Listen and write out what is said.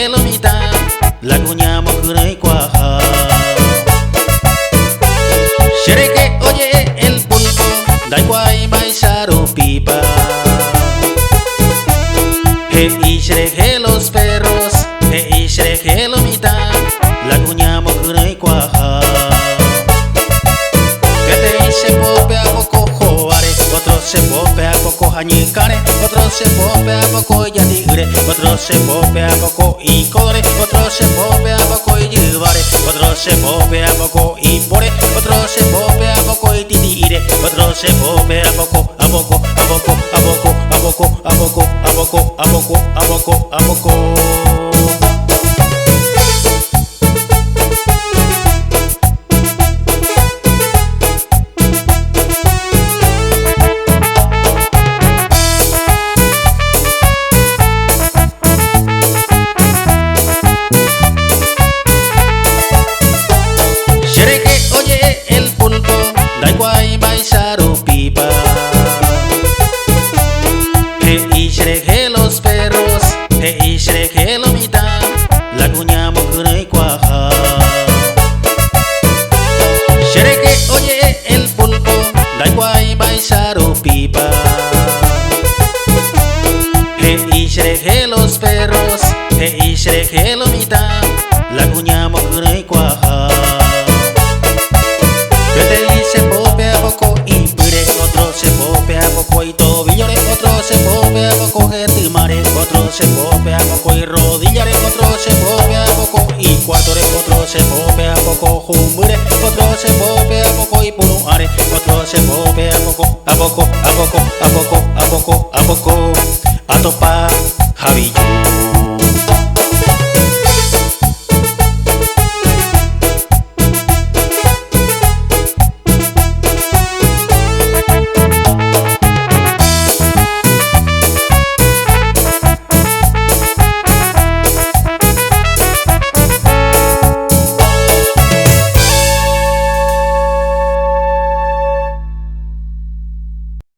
lo mitad lagunya mo kurai cuaja. Xereque oye el pulpo, da guay maizaro pipa. Y xereque los perros, y xereque lo mitad lagunya mo kurai cuaja. Que te dice pope a poco joare, otro se pope a poco jañicare, otro se pope a poco yadigre, otro se pope a poco y colore, otro se pope a poco y llevare, otro se pope a poco y pore, otro se pope a poco y titire, otro se pope a poco, a poco, a poco, a poco, a poco, a poco, a poco, a poco, a poco, a poco. Da guay maizaro pipa. Y xereque los perros, y xereque lo mitad lagunya mo kurai cuaja. Xereque oye el pulpo, da guay maizaro pipa. Y xereque los perros, y xereque lo mitad lagunya mo kurai cuaja. Se pope a poco y pire, otro se pope a poco y tobillore, otro se pope a poco y mare, otro se pope a poco y rodillare, otro se pope a poco y cuatore, otro se pope a poco jumbre, otro se pope a poco y puluare, otro se pope a poco, a poco, a poco, a poco, a poco, a poco, a topar.